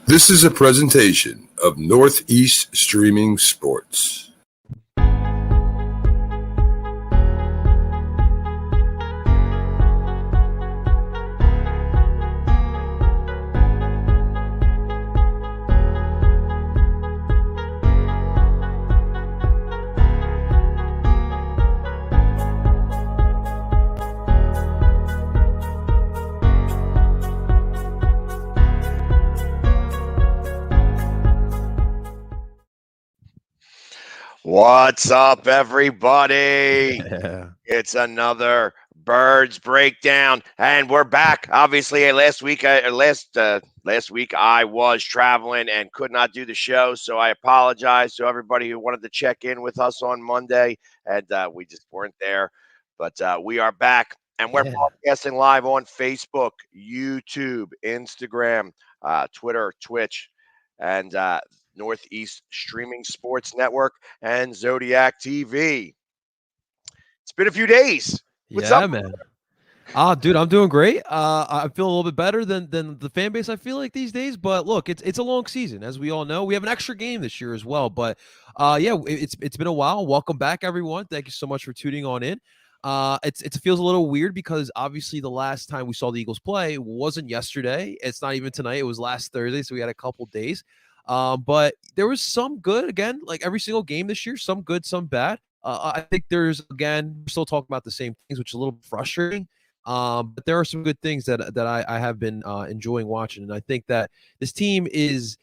This is a presentation of Northeast Streaming Sports. What's up, everybody? It's another Birds Breakdown, and we're back. Obviously, last week I was traveling and could not do the show, so I apologize to everybody who wanted to check in with us on Monday, and we just weren't there. But we are back, and we're broadcasting live on Facebook, YouTube, Instagram, Twitter, Twitch, and Northeast Streaming Sports Network and Zodiac TV. It's been a few days. What's up, man? Dude, I'm doing great. I feel a little bit better than the fan base I feel like these days. But look, it's a long season, as we all know. We have an extra game this year as well. But it's been a while. Welcome back, everyone. Thank you so much for tuning on in. It feels a little weird because obviously the last time we saw the Eagles play wasn't yesterday. It's not even tonight. It was last Thursday, so we had a couple days. But there was some good, again, like every single game this year, some good, some bad. I think we're still talking about the same things, which is a little frustrating. But there are some good things that I have been enjoying watching. And I think that this team is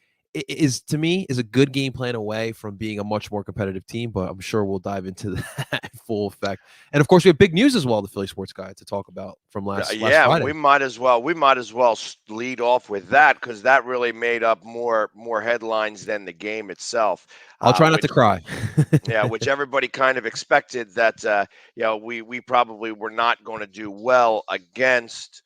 to me a good game plan away from being a much more competitive team, but I'm sure we'll dive into that in full effect. And of course, we have big news as well, the Philly Sports Guide, to talk about from last Friday. we might as well lead off with that because that really made up more headlines than the game itself. I'll try not to cry. Which everybody kind of expected that we probably were not going to do well against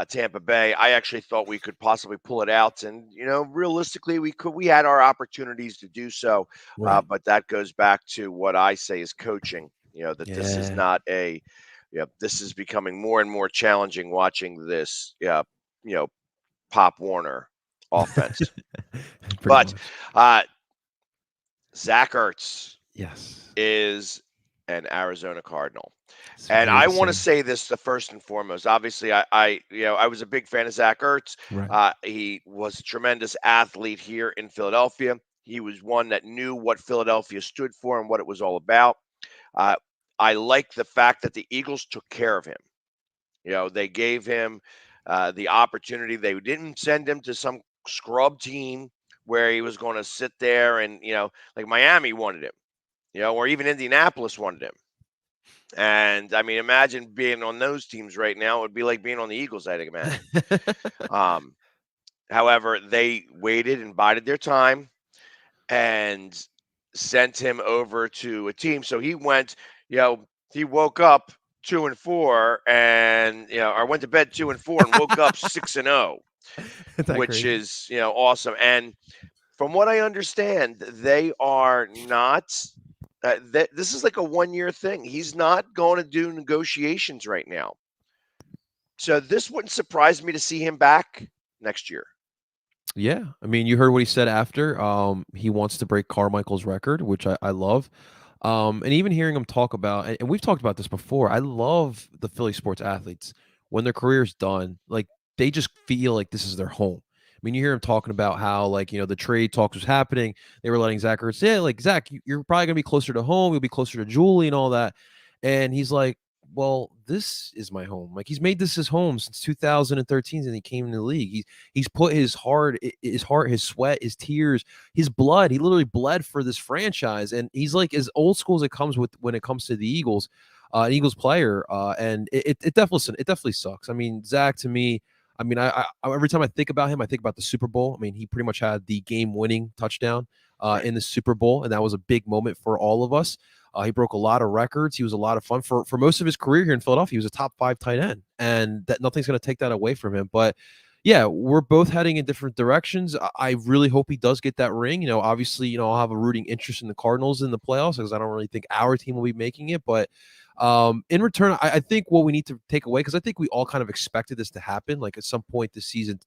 Tampa Bay. I actually thought we could possibly pull it out, and realistically, we had our opportunities to do so. Right. But that goes back to what I say is coaching. This is not this is becoming more and more challenging watching this. Pop Warner offense. But Zach Ertz, is an Arizona Cardinal. And I want to say this first and foremost. Obviously, I was a big fan of Zach Ertz. Right. He was a tremendous athlete here in Philadelphia. He was one that knew what Philadelphia stood for and what it was all about. I like the fact that the Eagles took care of him. They gave him the opportunity. They didn't send him to some scrub team where he was going to sit there and, like Miami wanted him, or even Indianapolis wanted him. And I mean, imagine being on those teams right now. It would be like being on the Eagles, I think, man. However, they waited and bided their time and sent him over to a team. So he went, he woke up 2-4 and, or went to bed 2-4 and woke up 6-0, which crazy? Is, awesome. And from what I understand, they are not. This is like a one-year thing. He's not going to do negotiations right now. So this wouldn't surprise me to see him back next year. Yeah. I mean, you heard what he said after. He wants to break Carmichael's record, which I love. And even hearing him talk about, and we've talked about this before, I love the Philly sports athletes. When their career's done, like they just feel like this is their home. I mean, you hear him talking about how, the trade talks was happening. They were letting Zach Ertz say, Zach, you're probably going to be closer to home. You'll be closer to Julie and all that. And he's like, well, this is my home. Like, he's made this his home since 2013 and he came in the league. He's put his heart, his sweat, his tears, his blood. He literally bled for this franchise. And he's like as old school as it comes with when it comes to the Eagles, an Eagles player. And it definitely sucks. I mean, Zach, to me, I every time I think about him, I think about the Super Bowl. I mean, he pretty much had the game-winning touchdown in the Super Bowl, and that was a big moment for all of us. He broke a lot of records. He was a lot of fun for most of his career here in Philadelphia. He was a top 5 tight end, and that nothing's going to take that away from him. But yeah, we're both heading in different directions. I really hope he does get that ring. Obviously, I'll have a rooting interest in the Cardinals in the playoffs because I don't really think our team will be making it, but. In return, I think what we need to take away, because I think we all kind of expected this to happen, like at some point this season,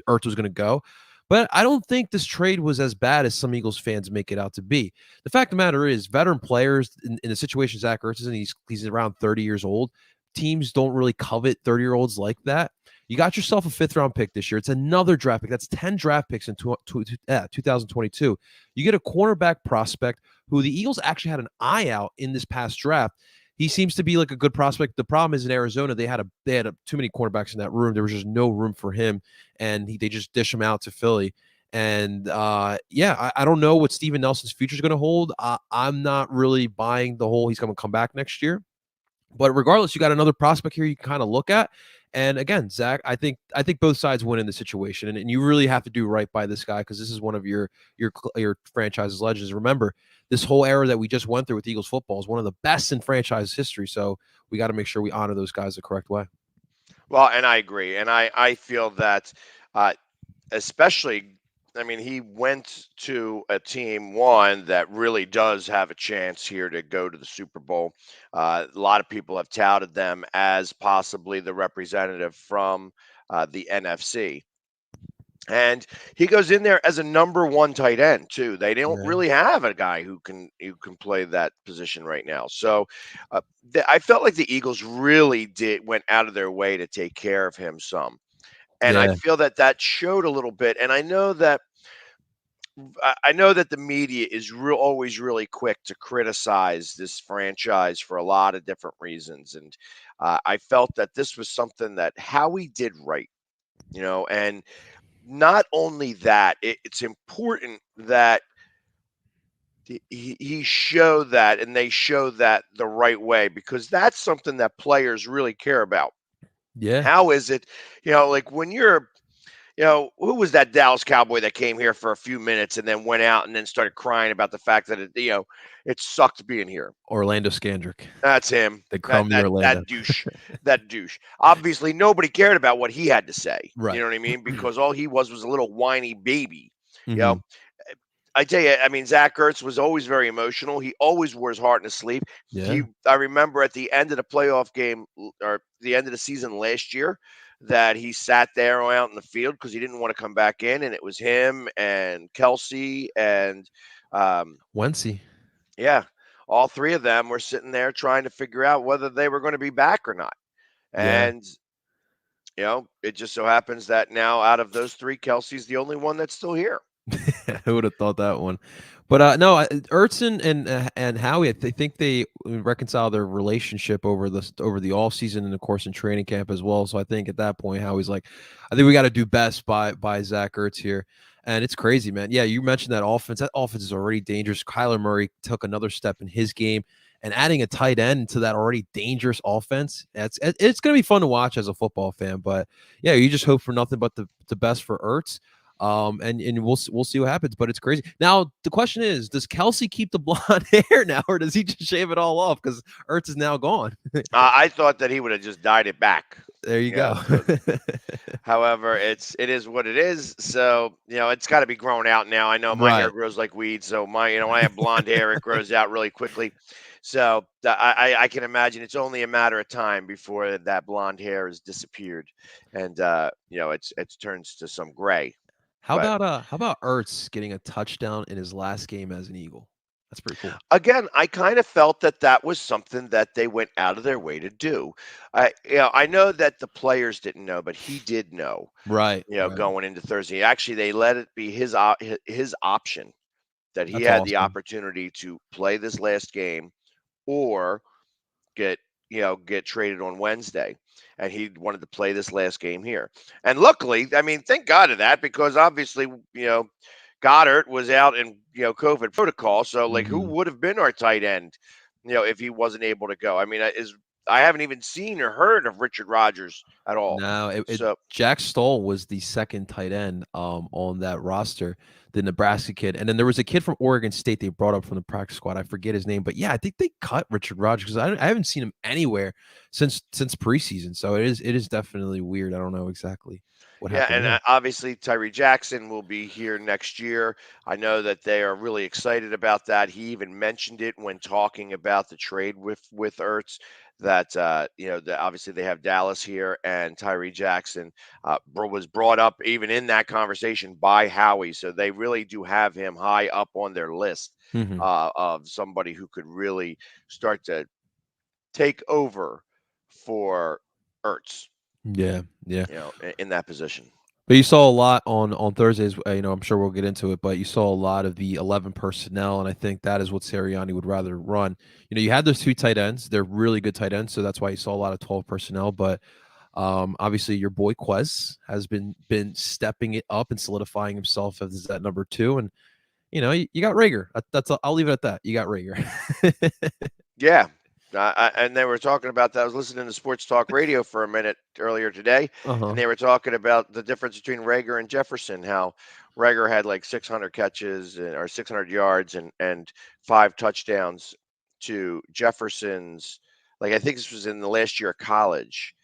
Ertz was going to go. But I don't think this trade was as bad as some Eagles fans make it out to be. The fact of the matter is, veteran players in the situation Zach Ertz is in, he's around 30 years old. Teams don't really covet 30-year-olds like that. You got yourself a 5th-round pick this year. It's another draft pick. That's 10 draft picks in 2022. You get a cornerback prospect who the Eagles actually had an eye out in this past draft. He seems to be like a good prospect. The problem is in Arizona, they had too many cornerbacks in that room. There was just no room for him, and they just dish him out to Philly. And I don't know what Steven Nelson's future is going to hold. I'm not really buying the whole he's going to come back next year. But regardless, you got another prospect here you can kind of look at. And again, Zach, I think both sides win in the situation, and you really have to do right by this guy because this is one of your franchise's legends. Remember, this whole era that we just went through with Eagles football is one of the best in franchise history. So we got to make sure we honor those guys the correct way. Well, and I agree, and I feel that, especially. I mean, he went to a team, one, that really does have a chance here to go to the Super Bowl. A lot of people have touted them as possibly the representative from the NFC. And he goes in there as a number 1 tight end too. They don't really have a guy who can play that position right now. So I felt like the Eagles really went out of their way to take care of him some. And I feel that showed a little bit. And I know that the media is always really quick to criticize this franchise for a lot of different reasons. And I felt that this was something that Howie did right, and not only that, it's important that he showed that, and they show that the right way, because that's something that players really care about. Yeah. How is it, like when you're, who was that Dallas Cowboy that came here for a few minutes and then went out and then started crying about the fact that it sucked being here? Orlando Scandrick. That's him. The crummy Orlando. That douche. Obviously, nobody cared about what he had to say. Right. You know what I mean? Because all he was a little whiny baby. Mm-hmm. I tell you, I mean, Zach Ertz was always very emotional. He always wore his heart in his sleeve. Yeah. I remember at the end of the playoff game, or the end of the season last year, that he sat there out in the field because he didn't want to come back in, and it was him and Kelsey and Wency. Yeah, all 3 of them were sitting there trying to figure out whether they were going to be back or not. And it just so happens that now out of those 3, Kelsey's the only one that's still here. Who would have thought that one? But no, Ertz and Howie, I think they reconcile their relationship over the off season and of course in training camp as well. So I think at that point, Howie's like, I think we got to do best by Zach Ertz here. And it's crazy, man. Yeah, you mentioned that offense. That offense is already dangerous. Kyler Murray took another step in his game, and adding a tight end to that already dangerous offense, it's going to be fun to watch as a football fan. But yeah, you just hope for nothing but the best for Ertz. And we'll see what happens, but it's crazy. Now the question is, does Kelsey keep the blonde hair now, or does he just shave it all off because Ertz is now gone? I thought that he would have just dyed it back. There you go. However, it is what it is. So it's got to be grown out now. I know my hair grows like weeds, so when I have blonde hair, it grows out really quickly. So I can imagine it's only a matter of time before that blonde hair has disappeared, and it turns to some gray. How about Ertz getting a touchdown in his last game as an Eagle? That's pretty cool. Again, I kind of felt that was something that they went out of their way to do. I know that the players didn't know, but he did know. Right. Going into Thursday. Actually, they let it be his option that he had the opportunity to play this last game or get traded on Wednesday. And he wanted to play this last game here. And luckily, I mean, thank God of that, because obviously, Goddard was out in, COVID protocol. So, who would have been our tight end, if he wasn't able to go? I mean, I haven't even seen or heard of Richard Rodgers at all. No, Jack Stoll was the second tight end on that roster, the Nebraska kid. And then there was a kid from Oregon State they brought up from the practice squad. I forget his name, but yeah, I think they cut Richard Rodgers because I haven't seen him anywhere since preseason. So it is definitely weird. I don't know exactly what happened. Yeah, and obviously Tyree Jackson will be here next year. I know that they are really excited about that. He even mentioned it when talking about the trade with Ertz, that that obviously they have Dallas here, and Tyree Jackson was brought up even in that conversation by Howie. So they really do have him high up on their list of somebody who could really start to take over for Ertz. Yeah. In that position. But you saw a lot on Thursdays. I'm sure we'll get into it, but you saw a lot of the 11 personnel, and I think that is what Sirianni would rather run. You had those two tight ends; they're really good tight ends, so that's why you saw a lot of 12 personnel. But obviously, your boy Quez has been stepping it up and solidifying himself as that number 2, and you got Rager. I'll leave it at that. You got Rager. Yeah. And they were talking about that. I was listening to Sports Talk Radio for a minute earlier today, and they were talking about the difference between Rager and Jefferson, how Rager had like 600 catches or 600 yards and 5 touchdowns to Jefferson's, like I think this was in the last year of college,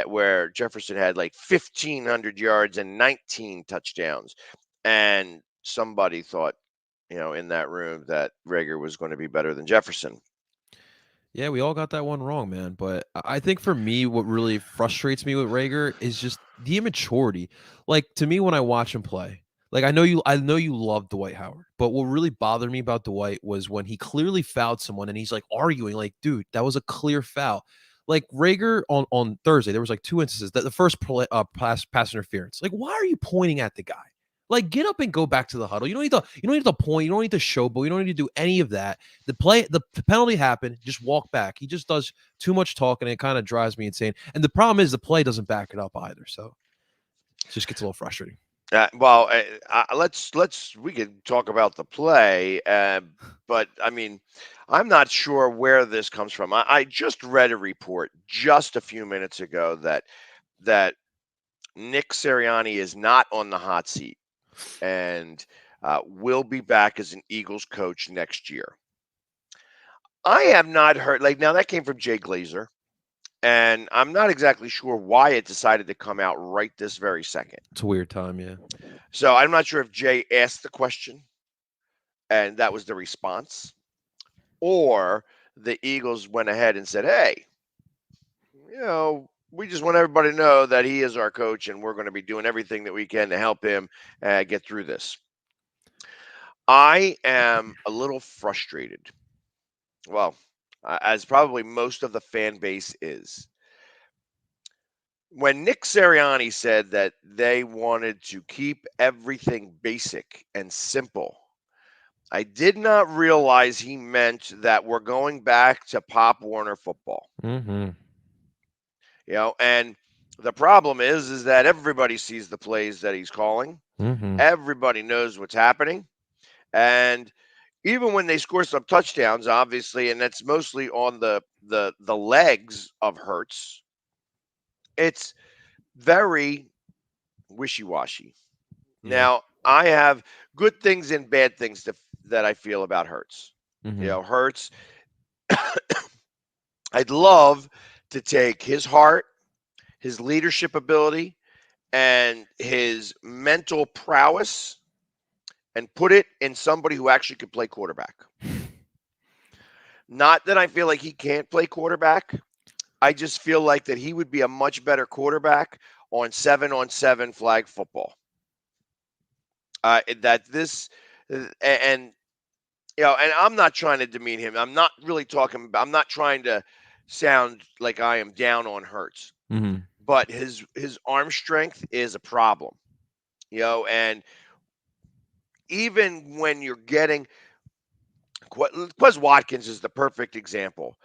where Jefferson had like 1,500 yards and 19 touchdowns. And somebody thought, in that room that Rager was going to be better than Jefferson. Yeah, we all got that one wrong, man. But I think for me, what really frustrates me with Rager is just the immaturity. Like, to me, when I watch him play, like I know you love Dwight Howard, but what really bothered me about Dwight was when he clearly fouled someone and he's like arguing, like, dude, that was a clear foul. Like Rager on Thursday, there was like 2 instances that the first pass interference. Like, why are you pointing at the guy? Like, get up and go back to the huddle. You don't need to point. You don't need to showboat. You don't need to do any of that. The penalty happened. Just walk back. He just does too much talking. And it kind of drives me insane. And the problem is the play doesn't back it up either. So it just gets a little frustrating. We could talk about the play, but I mean, I'm not sure where this comes from. I just read a report just a few minutes ago that Nick Sirianni is not on the hot seat and will be back as an Eagles coach next year. I have not heard, now that came from Jay Glazer, and I'm not exactly sure why it decided to come out right this very second. It's a weird time, yeah. So I'm not sure if Jay asked the question and that was the response, or the Eagles went ahead and said, hey, we just want everybody to know that he is our coach, and we're going to be doing everything that we can to help him get through this. I am a little frustrated. Well, as probably most of the fan base is. When Nick Sirianni said that they wanted to keep everything basic and simple, I did not realize he meant that we're going back to Pop Warner football. Mm-hmm. And the problem is that everybody sees the plays that he's calling. Mm-hmm. Everybody knows what's happening. And even when they score some touchdowns, obviously, and that's mostly on the legs of Hurts, it's very wishy-washy. Yeah. Now, I have good things and bad things that I feel about Hurts. Mm-hmm. Hurts, I'd love to take his heart, his leadership ability, and his mental prowess and put it in somebody who actually could play quarterback. Not that I feel like he can't play quarterback. I just feel like that he would be a much better quarterback on 7-on-7 flag football. And I'm not trying to demean him. I'm not trying to sound like I am down on Hurts. Mm-hmm. But his arm strength is a problem. And even when you're getting Quez Watkins is the perfect example.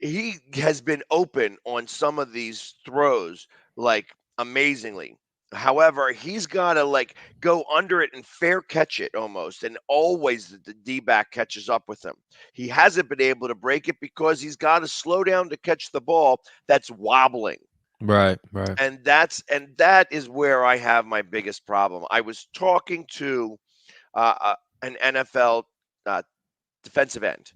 He has been open on some of these throws, like, amazingly. However, he's got to go under it and fair catch it almost, and always the D-back catches up with him. He hasn't been able to break it because he's got to slow down to catch the ball that's wobbling. Right. And that is where I have my biggest problem. I was talking to an NFL defensive end,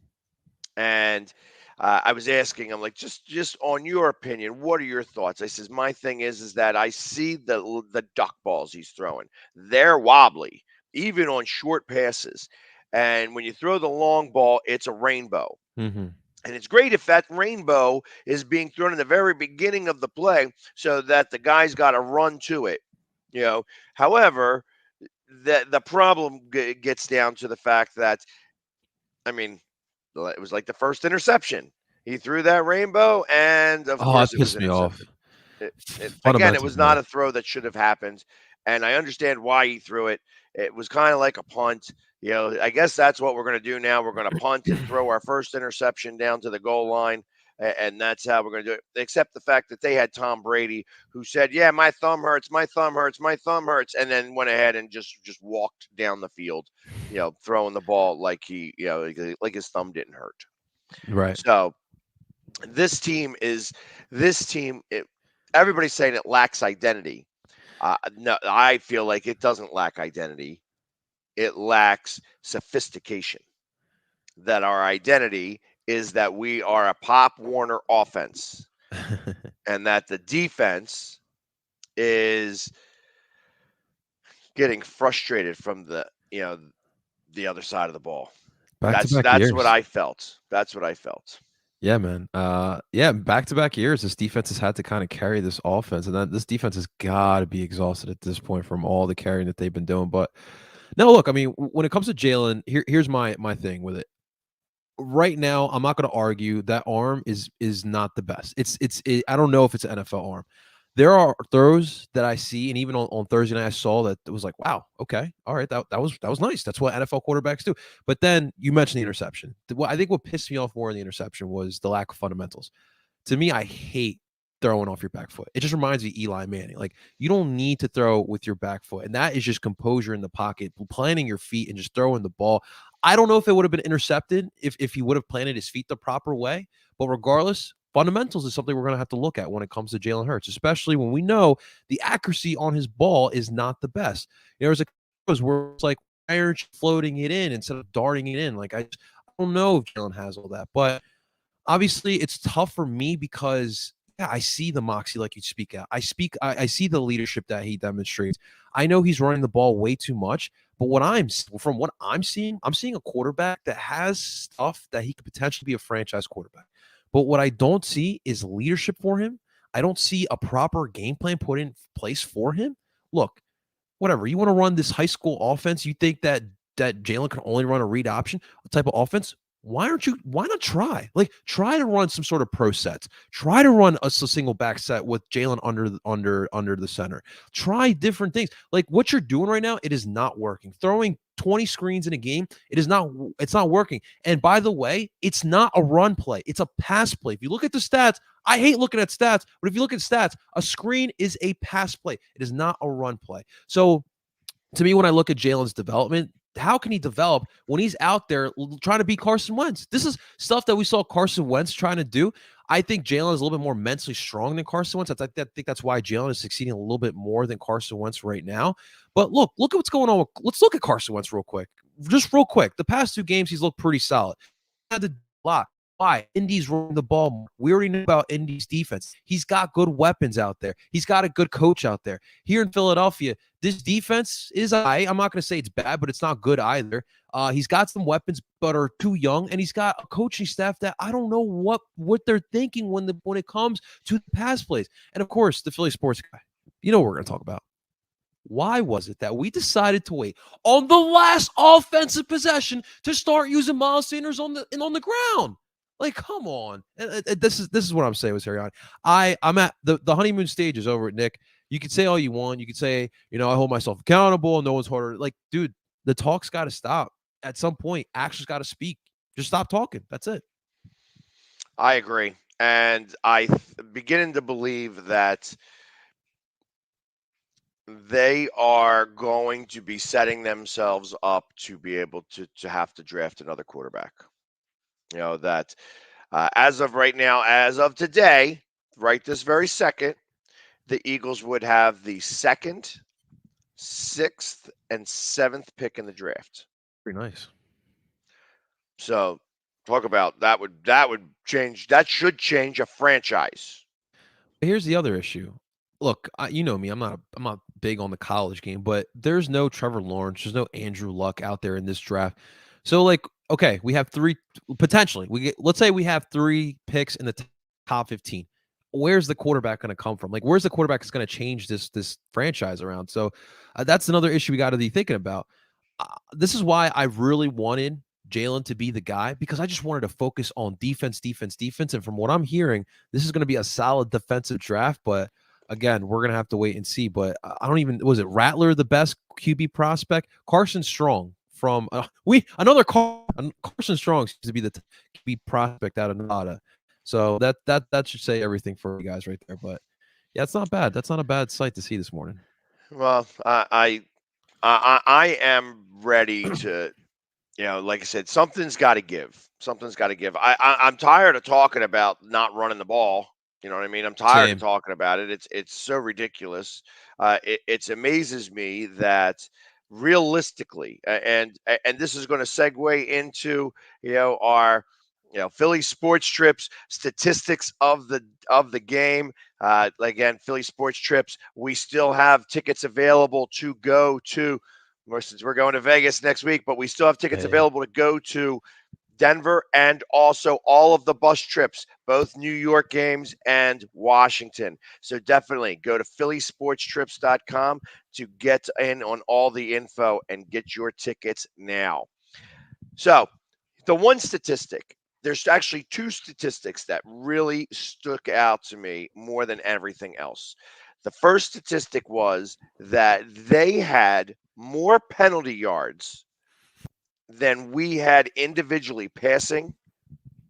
and I was asking him, just on your opinion, what are your thoughts? I says, my thing is that I see the duck balls he's throwing. They're wobbly, even on short passes. And when you throw the long ball, it's a rainbow. Mm-hmm. And it's great if that rainbow is being thrown in the very beginning of the play so that the guy's got to run to it. However, the problem gets down to the fact that, I mean, it was like the first interception. He threw that rainbow, and of course it it was pissed me off. intercepted. Again, it Fundamentals, was man. not a throw that should have happened, and I understand why he threw it. It was kind of like a punt. I guess that's what we're going to do now. We're going to punt and throw our first interception down to the goal line, and that's how we're going to do it. Except the fact that they had Tom Brady, who said, "Yeah, my thumb hurts, my thumb hurts, my thumb hurts," and then went ahead and just walked down the field, throwing the ball like like his thumb didn't hurt. Right. So this team, everybody's saying it lacks identity. No, I feel like it doesn't lack identity. It lacks sophistication. That our identity is that we are a Pop Warner offense, and that the defense is getting frustrated from the other side of the ball. That's what I felt. That's what I felt. Yeah, man. Back-to-back years, this defense has had to kind of carry this offense, and this defense has got to be exhausted at this point from all the carrying that they've been doing. But no, look, I mean, when it comes to Jalen, here's my thing with it. Right now, I'm not going to argue that arm is not the best. I don't know if it's an NFL arm. There are throws that I see, and even on Thursday night, I saw that it was like, wow, okay, all right, that was nice. That's what NFL quarterbacks do. But then you mentioned the interception. I think what pissed me off more in the interception was the lack of fundamentals. To me, I hate throwing off your back foot. It just reminds me of Eli Manning. Like, you don't need to throw with your back foot, and that is just composure in the pocket, planting your feet and just throwing the ball. I don't know if it would have been intercepted if he would have planted his feet the proper way, but regardless, fundamentals is something we're going to have to look at when it comes to Jalen Hurts, especially when we know the accuracy on his ball is not the best. There's a where it's like, why aren't you floating it in instead of darting it in? Like, I don't know if Jalen has all that, but obviously it's tough for me because I see the moxie like you speak out. I see the leadership that he demonstrates. I know he's running the ball way too much, but from what I'm seeing a quarterback that has stuff that he could potentially be a franchise quarterback. But what I don't see is leadership for him. I don't see a proper game plan put in place for him. Look, whatever, you want to run this high school offense, you think that Jalen can only run a read option type of offense? Why not try? Like, try to run some sort of pro sets. Try to run a single back set with Jalen under the center. Try different things. Like what you're doing right now, it is not working. Throwing 20 screens in a game, it's not working. And by the way, it's not a run play. It's a pass play. If you look at the stats, I hate looking at stats, but if you look at stats, a screen is a pass play. It is not a run play. So to me, when I look at Jalen's development, how can he develop when he's out there trying to beat Carson Wentz? This is stuff that we saw Carson Wentz trying to do. I think Jalen is a little bit more mentally strong than Carson Wentz. I think that's why Jalen is succeeding a little bit more than Carson Wentz right now. But look at what's going on. Let's look at Carson Wentz real quick. Just real quick. The past 2 games, he's looked pretty solid. He had the block. Why? Indy's running the ball. We already knew about Indy's defense. He's got good weapons out there. He's got a good coach out there. Here in Philadelphia, this defense is I'm not going to say it's bad, but it's not good either. He's got some weapons, but are too young, and he's got a coaching staff that I don't know what they're thinking when it comes to the pass plays. And of course, the Philly sports guy. You know what we're going to talk about. Why was it that we decided to wait on the last offensive possession to start using Miles Sanders on the ground? Like, come on. This is what I'm saying with Sirianni. I'm at the honeymoon stages over at Nick. You can say all you want. You can say, I hold myself accountable. No one's harder. Like, dude, the talk's got to stop. At some point, action's got to speak. Just stop talking. That's it. I agree. And beginning to believe that they are going to be setting themselves up to be able to have to draft another quarterback. That as of right now, as of today, right this very second, the Eagles would have the 2nd, 6th, and 7th pick in the draft. Pretty nice. So talk about that would change. That should change a franchise. Here's the other issue. Look, you know me. I'm not big on the college game, but there's no Trevor Lawrence, there's no Andrew Luck out there in this draft. So, like, okay, we have three potentially. Let's say we have 3 picks in the top 15. Where's the quarterback going to come from? Like, where's the quarterback that's going to change this franchise around? So that's another issue we got to be thinking about. This is why I really wanted Jalen to be the guy, because I just wanted to focus on defense. And from what I'm hearing, this is going to be a solid defensive draft. But again, we're going to have to wait and see. But I don't even, was it Rattler the best QB prospect? Carson Strong from Carson Strong seems to be the QB prospect out of Nevada. So that should say everything for you guys right there. But yeah, it's not bad. That's not a bad sight to see this morning. Well, I am ready to, like I said, something's got to give. Something's got to give. I'm tired of talking about not running the ball. You know what I mean? I'm tired of talking about it. It's so ridiculous. It amazes me that realistically, and this is going to segue into our Philly Sports Trips statistics of the game. Again, Philly Sports Trips. We still have tickets available to go to. Since we're going to Vegas next week, but we still have tickets available to go to Denver and also all of the bus trips, both New York games and Washington. So definitely go to phillysportstrips.com to get in on all the info and get your tickets now. So the one statistic, there's actually 2 statistics that really stuck out to me more than everything else. The first statistic was that they had more penalty yards than we had individually passing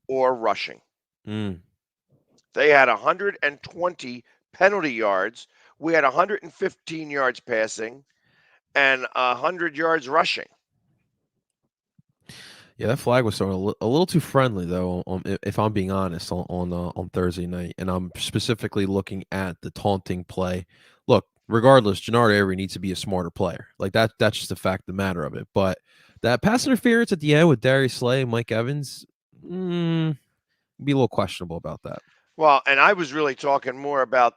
or rushing. They had 120 penalty yards. We had 115 yards passing and 100 yards rushing. Yeah, that flag was throwing a little too friendly, though. If I'm being honest, on Thursday night, and I'm specifically looking at the taunting play. Look, regardless, Jannard Avery needs to be a smarter player. Like that. That's just the fact of the matter of it. But that pass interference at the end with Darius Slay and Mike Evans, be a little questionable about that. Well, and I was really talking more about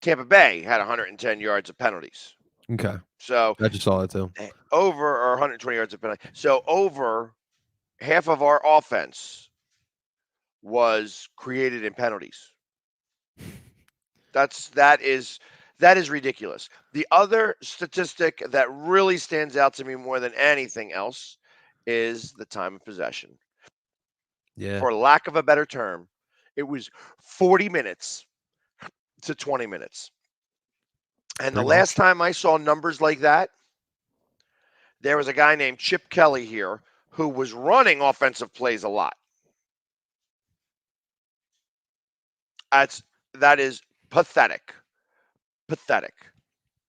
Tampa Bay had 110 yards of penalties. Okay. So I just saw that too. Over or 120 yards of penalty. So over half of our offense was created in penalties. That is ridiculous. The other statistic that really stands out to me more than anything else is the time of possession. Yeah. For lack of a better term, it was 40 minutes to 20 minutes. And the last time I saw numbers like that, there was a guy named Chip Kelly here who was running offensive plays a lot. That is pathetic. Pathetic.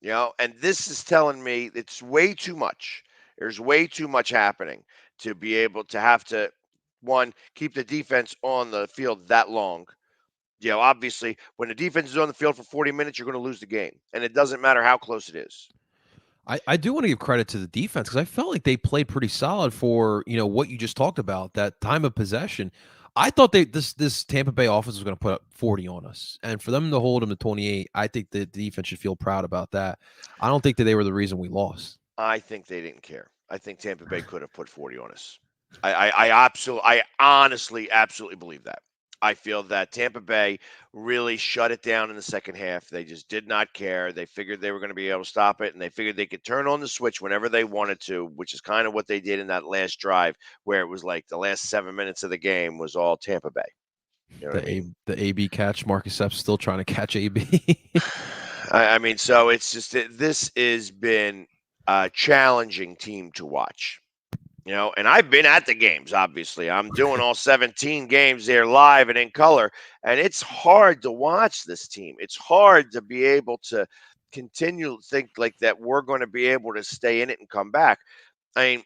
And this is telling me it's way too much. There's way too much happening to be able to have to, one, keep the defense on the field that long. Obviously, when the defense is on the field for 40 minutes, you're going to lose the game. And it doesn't matter how close it is. I do want to give credit to the defense because I felt like they played pretty solid for, what you just talked about, that time of possession. I thought this Tampa Bay offense was going to put up 40 on us. And for them to hold them to 28, I think the defense should feel proud about that. I don't think that they were the reason we lost. I think they didn't care. I think Tampa Bay could have put 40 on us. I honestly, absolutely believe that. I feel that Tampa Bay really shut it down in the second half. They just did not care. They figured they were going to be able to stop it, and they figured they could turn on the switch whenever they wanted to, which is kind of what they did in that last drive, where it was like the last 7 minutes of the game was all Tampa Bay. The AB catch, Marcus Epps still trying to catch AB. I mean, so it's just this has been a challenging team to watch. And I've been at the games, obviously. I'm doing all 17 games there live and in color, and it's hard to watch this team. It's hard to be able to continue to think like that we're going to be able to stay in it and come back. I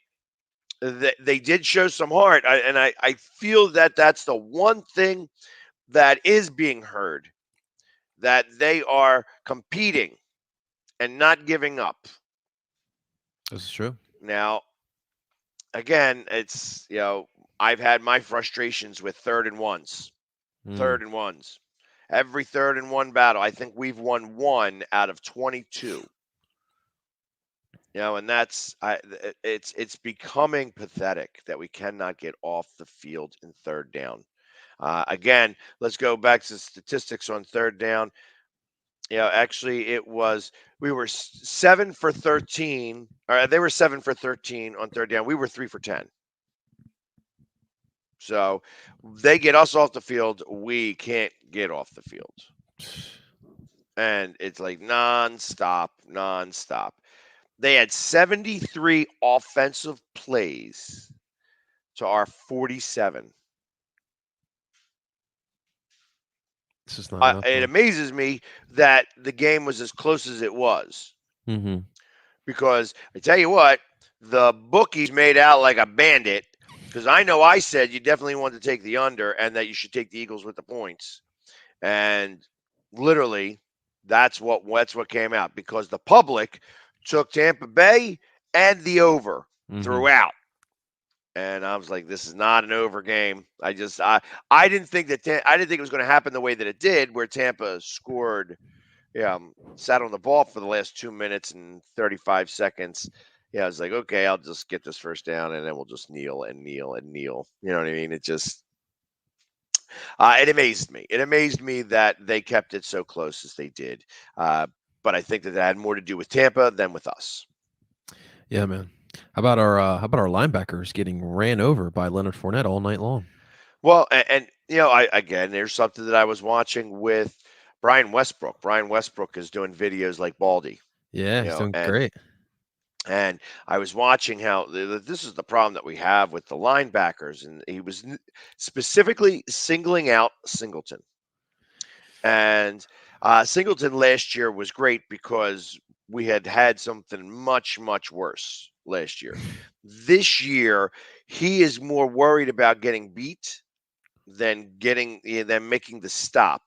mean, they did show some heart, and I feel that that's the one thing that is being heard, that they are competing and not giving up. This is true. Now, again, it's, I've had my frustrations with 3rd and 1s. 3rd and 1s. Every 3rd and 1 battle, I think we've won 1 out of 22. And it's becoming pathetic that we cannot get off the field in third down. Again, let's go back to statistics on third down. Actually, we were 7 for 13, or they were 7 for 13 on third down. We were 3 for 10. So they get us off the field, we can't get off the field. And it's like nonstop. They had 73 offensive plays to our 47. This is not enough. It amazes me that the game was as close as it was. Mm-hmm. Because I tell you what, the bookies made out like a bandit. Because I know I said you definitely want to take the under and that you should take the Eagles with the points. And literally, that's what came out. Because the public took Tampa Bay and the over throughout. And I was like, this is not an over game. I didn't think it was going to happen the way that it did, where Tampa scored, sat on the ball for the last 2 minutes and 35 seconds. I was like, okay, I'll just get this first down and then we'll just kneel and kneel and kneel. You know what I mean? It just, it amazed me. It amazed me that they kept it so close as they did. But I think that had more to do with Tampa than with us. Yeah, man. How about our linebackers getting ran over by Leonard Fournette all night long? Well, and there's something that I was watching with Brian Westbrook. Brian Westbrook is doing videos like Baldy. Yeah, he's doing great. And I was watching how this is the problem that we have with the linebackers, and he was specifically singling out Singleton. And Singleton last year was great because we had something much, much worse last year. This year, he is more worried about getting beat than making the stop.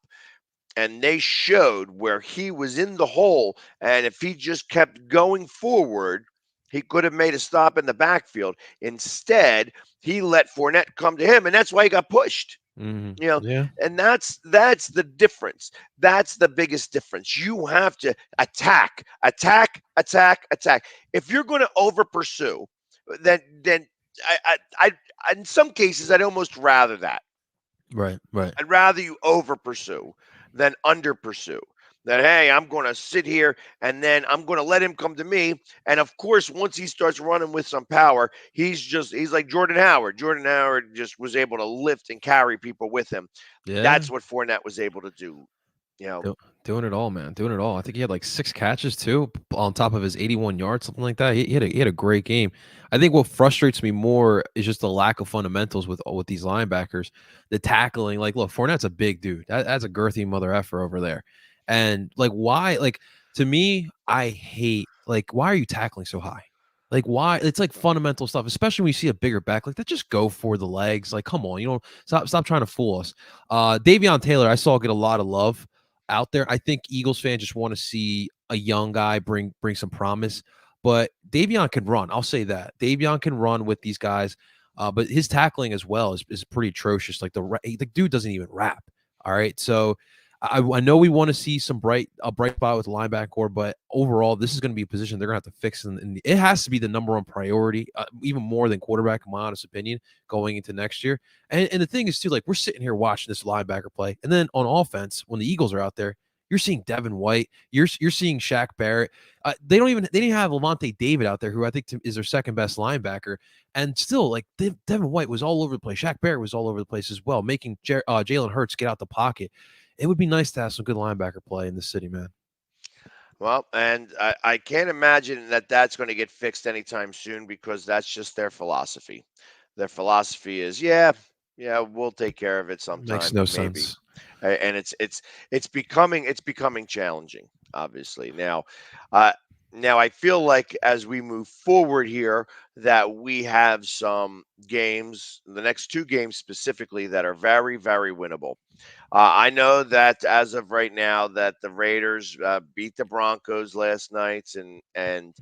And they showed where he was in the hole, and if he just kept going forward, he could have made a stop in the backfield. Instead, he let Fournette come to him, and that's why he got pushed. Yeah. And that's the difference. That's the biggest difference. You have to attack. If you're going to over pursue, then I in some cases I'd almost rather that. Right. I'd rather you over pursue than under pursue. That, hey, I'm going to sit here and then I'm going to let him come to me. And of course, once he starts running with some power, he's like Jordan Howard. Jordan Howard just was able to lift and carry people with him. Yeah. That's what Fournette was able to do. Doing it all, man. Doing it all. I think he had like 6 catches too, on top of his 81 yards, something like that. He had a great game. I think what frustrates me more is just the lack of fundamentals with these linebackers. The tackling, like, look, Fournette's a big dude. That's a girthy mother effer over there. And like, why? Like, to me, I hate, like, why are you tackling so high? Like, why? It's like fundamental stuff, especially when you see a bigger back like that. Just go for the legs. Like, come on, stop trying to fool us. Davion Taylor, I saw get a lot of love out there. I think Eagles fans just want to see a young guy bring some promise. But Davion can run. I'll say that. Davion can run with these guys. But his tackling as well is pretty atrocious. Like, the dude doesn't even rap. All right. So I know we want to see a bright spot with the linebacker core, but overall, this is going to be a position they're going to have to fix. And it has to be the number one priority, even more than quarterback, in my honest opinion, going into next year. And the thing is, too, like, we're sitting here watching this linebacker play. And then on offense, when the Eagles are out there, you're seeing Devin White. You're seeing Shaq Barrett. They didn't have Levante David out there, who I think is their second best linebacker. And still, like, Devin White was all over the place. Shaq Barrett was all over the place as well, making Jalen Hurts get out the pocket. It would be nice to have some good linebacker play in this city, man. Well, and I can't imagine that that's going to get fixed anytime soon, because that's just their philosophy. Their philosophy is, we'll take care of it sometime. Makes no maybe. sense. And it's becoming challenging, obviously. Now I feel like as we move forward here, that we have some games, the next 2 games specifically, that are very, very winnable. I know that as of right now, that the Raiders beat the Broncos last night, and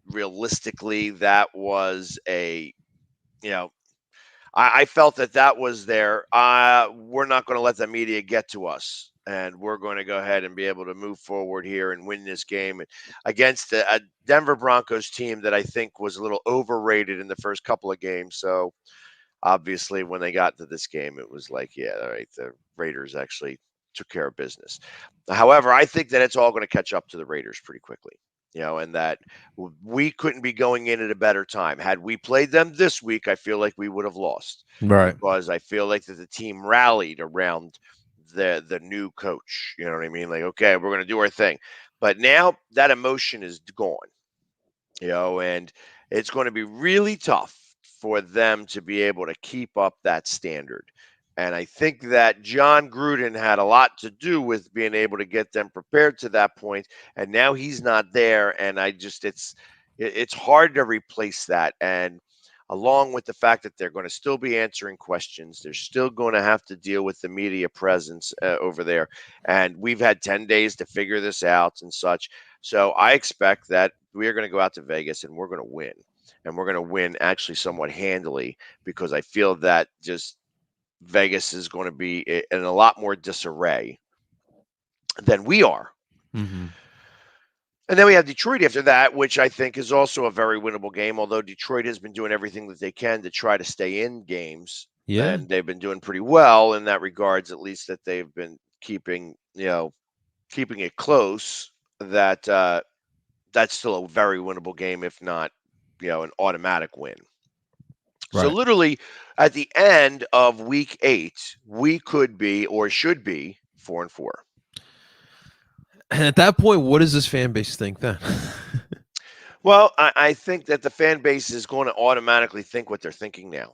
realistically, that was I felt that was there. We're not going to let the media get to us and we're going to go ahead and be able to move forward here and win this game against a Denver Broncos team that I think was a little overrated in the first couple of games. So obviously when they got to this game, it was like, yeah, all right, the Raiders actually took care of business. However, I think that it's all going to catch up to the Raiders pretty quickly, and that we couldn't be going in at a better time. Had we played them this week, I feel like we would have lost. Right. Because I feel like that the team rallied around the new coach. You know what I mean? Like, okay, we're going to do our thing. But now that emotion is gone, and it's going to be really tough for them to be able to keep up that standard. And I think that John Gruden had a lot to do with being able to get them prepared to that point. And now he's not there. And it's hard to replace that. And along with the fact that they're going to still be answering questions, they're still going to have to deal with the media presence over there. And we've had 10 days to figure this out and such. So I expect that we are going to go out to Vegas and we're going to win. And we're going to win actually somewhat handily, because I feel that just Vegas is going to be in a lot more disarray than we are. Mm-hmm. And then we have Detroit after that, which I think is also a very winnable game, although Detroit has been doing everything that they can to try to stay in games. Yeah. And they've been doing pretty well in that regards, at least that they've been keeping it close. That's still a very winnable game, if not, an automatic win. Right. So literally at the end of week 8, we could be or should be 4-4. And at that point, what does this fan base think then? Well, I think that the fan base is going to automatically think what they're thinking now,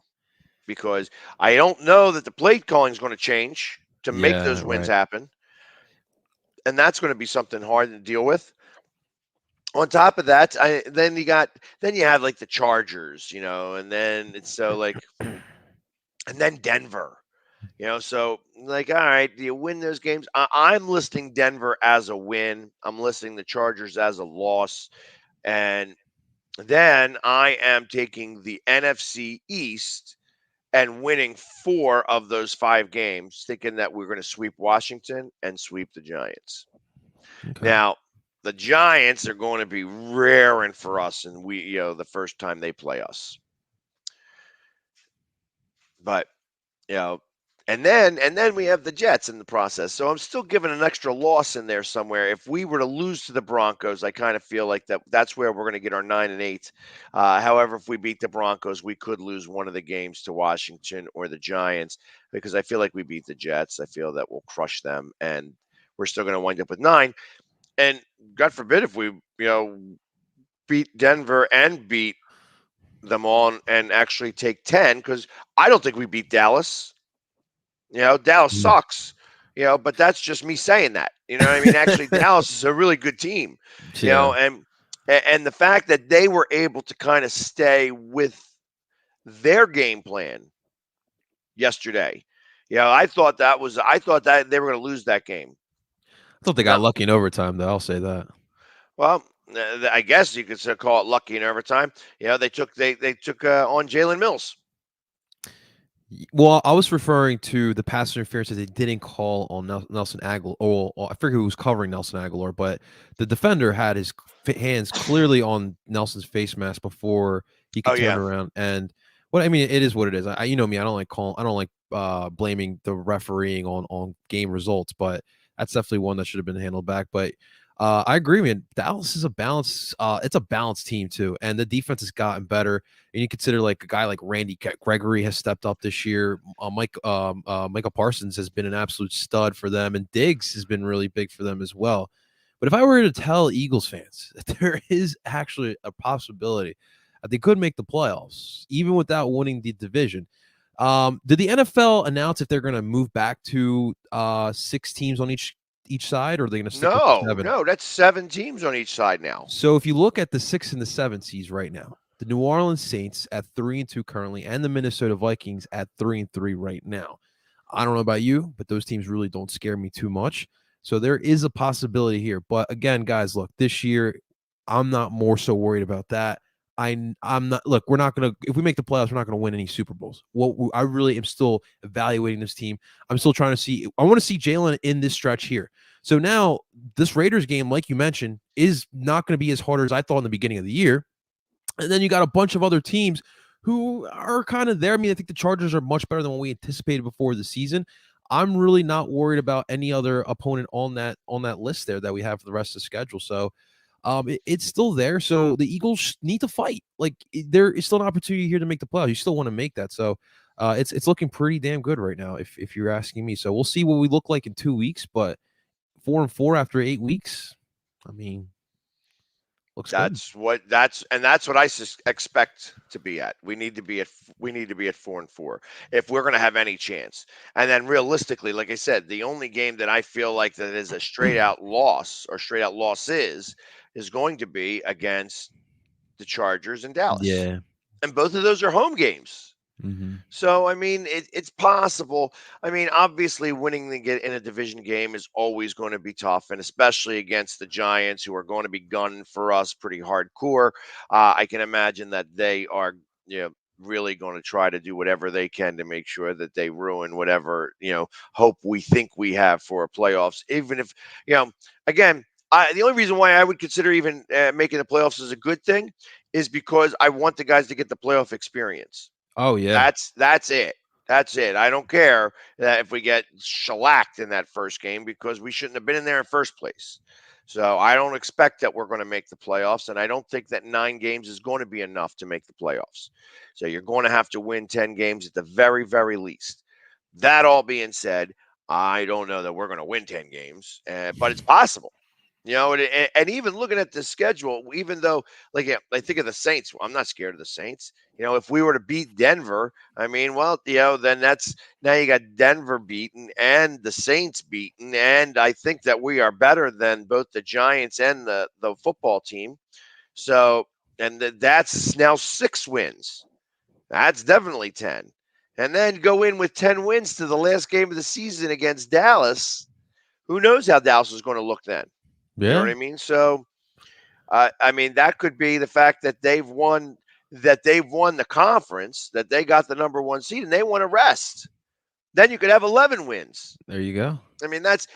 because I don't know that the play calling is going to change to make those wins happen. And that's going to be something hard to deal with. On top of that, then you have like the Chargers, and then it's so like, and then Denver, so like, all right, do you win those games? I'm listing Denver as a win. I'm listing the Chargers as a loss. And then I am taking the NFC East and winning 4 of those 5 games, thinking that we're going to sweep Washington and sweep the Giants. Okay. Now, the Giants are going to be raring for us, and we, the first time they play us. But, and then we have the Jets in the process. So I'm still giving an extra loss in there somewhere. If we were to lose to the Broncos, I kind of feel like that's where we're going to get our 9-8. However, if we beat the Broncos, we could lose one of the games to Washington or the Giants, because I feel like we beat the Jets. I feel that we'll crush them, and we're still going to wind up with 9. And God forbid if we, beat Denver and beat them all and actually take 10, because I don't think we beat Dallas. Dallas sucks, but that's just me saying that. You know what I mean? Actually, Dallas is a really good team, and the fact that they were able to kind of stay with their game plan yesterday. I thought that they were going to lose that game. I thought they got lucky in overtime, though. I'll say that. Well, I guess you could call it lucky in overtime. They took on Jalen Mills. Well, I was referring to the pass interference that they didn't call on Nelson Aguilar. Or I forget who was covering Nelson Aguilar, but the defender had his hands clearly on Nelson's face mask before he could turn around. And it is what it is. You know me, I don't like blaming the refereeing on game results, but that's definitely one that should have been handled back. But I agree, man. Dallas is it's a balanced team too, and the defense has gotten better. And you consider like a guy like Randy Gregory has stepped up this year. Michael Parsons has been an absolute stud for them, and Diggs has been really big for them as well. But if I were to tell Eagles fans that there is actually a possibility that they could make the playoffs, even without winning the division, did the NFL announce if they're going to move back to 6 teams on each side, or are they going to stick with 7? No, that's 7 teams on each side now. So if you look at the 6 and the 7 seeds right now, the New Orleans Saints at 3-2 currently, and the Minnesota Vikings at 3-3 right now. I don't know about you, but those teams really don't scare me too much. So there is a possibility here. But again, guys, look, this year, I'm not more so worried about that. I'm not. Look, we're not gonna. If we make the playoffs, we're not gonna win any Super Bowls. I really am still evaluating this team. I'm still trying to see. I want to see Jalen in this stretch here. So now this Raiders game, like you mentioned, is not going to be as hard as I thought in the beginning of the year. And then you got a bunch of other teams who are kind of there. I mean, I think the Chargers are much better than what we anticipated before the season. I'm really not worried about any other opponent on that list there that we have for the rest of the schedule. So it's still there. So the Eagles need to fight. Like there is still an opportunity here to make the playoffs. You still want to make that. So it's looking pretty damn good right now, if you're asking me. So we'll see what we look like in 2 weeks. But 4-4 after 8 weeks, I mean, looks that's good. what I expect to be at. We need to be at 4-4 if we're going to have any chance. And then realistically, like I said, the only game that I feel like that is a straight out loss or straight out losses is going to be against the Chargers in Dallas. Yeah. And both of those are home games. Mm-hmm. So, I mean, it's possible. I mean, obviously, in a division game is always going to be tough, and especially against the Giants, who are going to be gunning for us pretty hardcore. I can imagine that they are, really going to try to do whatever they can to make sure that they ruin whatever, hope we think we have for playoffs. Even if, again, the only reason why I would consider even making the playoffs as a good thing is because I want the guys to get the playoff experience. Oh yeah, that's it. That's it. I don't care that if we get shellacked in that first game because we shouldn't have been in there in first place. So I don't expect that we're going to make the playoffs, and I don't think that 9 games is going to be enough to make the playoffs. So you're going to have to win 10 games at the very, very least. That all being said, I don't know that we're going to win 10 games, but it's possible. And even looking at the schedule, even though, I think of the Saints, I'm not scared of the Saints. If we were to beat Denver, I mean, well, then that's now you got Denver beaten and the Saints beaten, and I think that we are better than both the Giants and the football team. So, and that's now 6 wins. That's definitely 10. And then go in with 10 wins to the last game of the season against Dallas. Who knows how Dallas is going to look then? yeah. You know what I mean? So, I mean, that could be the fact that they've won the conference, that they got the number 1 seed, and they want to rest. Then you could have 11 wins. There you go. I mean, that's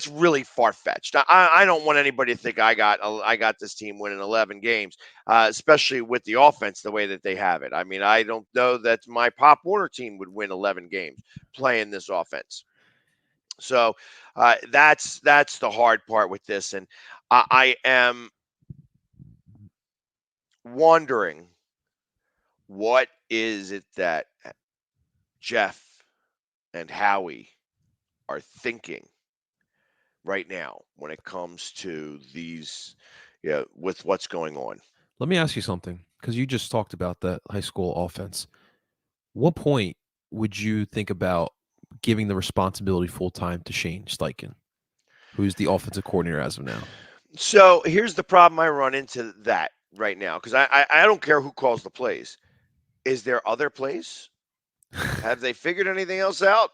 really far-fetched. I don't want anybody to think I got this team winning 11 games, especially with the offense the way that they have it. I mean, I don't know that my Pop Warner team would win 11 games playing this offense. So that's the hard part with this, and I am wondering what is it that Jeff and Howie are thinking right now when it comes to these, with what's going on. Let me ask you something, because you just talked about that high school offense. What point would you think about giving the responsibility full-time to Shane Steichen, who's the offensive coordinator as of now? So here's the problem I run into that right now, because I don't care who calls the plays. Is there other plays? Have they figured anything else out?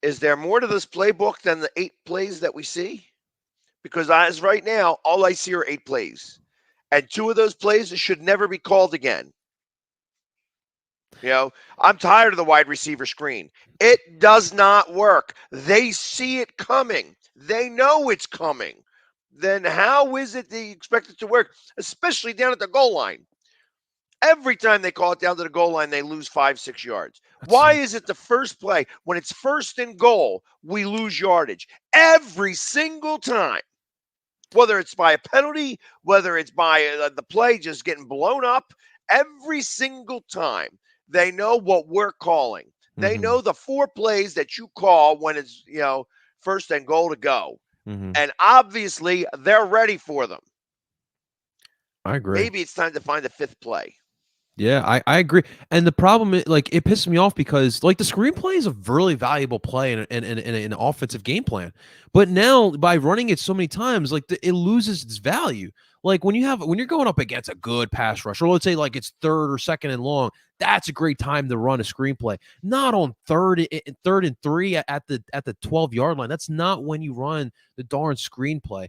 Is there more to this playbook than the 8 plays that we see? Because as right now, all I see are 8 plays. And 2 of those plays should never be called again. I'm tired of the wide receiver screen. It does not work. They see it coming. They know it's coming. Then how is it they expect it to work, especially down at the goal line? Every time they call it down to the goal line, they lose 5-6 yards. Why is it the first play, when it's first and goal, we lose yardage? Every single time. Whether it's by a penalty, whether it's by the play just getting blown up, every single time. They know what we're calling. They know the 4 plays that you call when it's, first and goal to go. And obviously, they're ready for them. I agree. Maybe it's time to find a 5th play. Yeah, I agree. And the problem is, it pisses me off because, the screenplay is a really valuable play in an offensive game plan. But now, by running it so many times, it loses its value. When you're going up against a good pass rush, or let's say it's 3rd or 2nd and long, that's a great time to run a screenplay. Not on 3rd and 3 at the 12-yard line. That's not when you run the darn screenplay.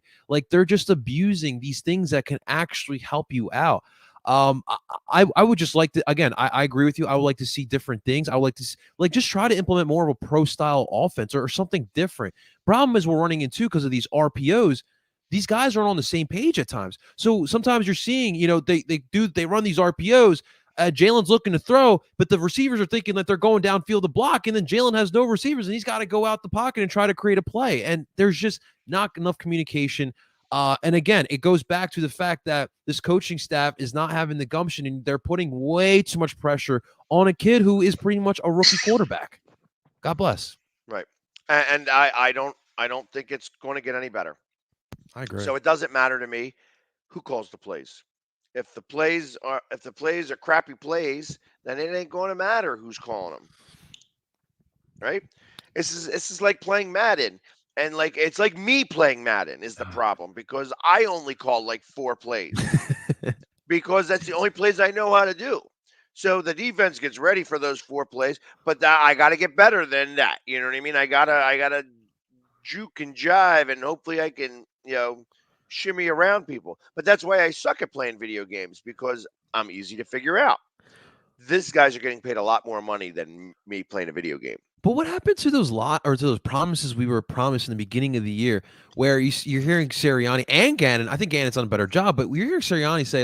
They're just abusing these things that can actually help you out. I would just like to, again, I agree with you. I would like to see different things. I would like to just try to implement more of a pro style offense or something different. Problem is we're running into, because of these RPOs, these guys aren't on the same page at times. So sometimes you're seeing, they run these RPOs. Jalen's looking to throw, but the receivers are thinking that they're going downfield to block, and then Jalen has no receivers, and he's got to go out the pocket and try to create a play. And there's just not enough communication. And again, it goes back to the fact that this coaching staff is not having the gumption, and they're putting way too much pressure on a kid who is pretty much a rookie quarterback. God bless. Right. And I don't think it's going to get any better. I agree. So it doesn't matter to me who calls the plays. If the plays are crappy plays, then it ain't going to matter who's calling them. Right? This is like playing Madden. And it's like me playing Madden is the problem, because I only call like 4 plays because that's the only plays I know how to do. So the defense gets ready for those 4 plays, but I got to get better than that. You know what I mean? I gotta juke and jive, and hopefully I can shimmy around people. But that's why I suck at playing video games, because I'm easy to figure out. These guys are getting paid a lot more money than me playing a video game. But what happened to those promises we were promised in the beginning of the year, where you're hearing Sirianni and Gannon? I think Gannon's done a better job, but we're hearing Sirianni say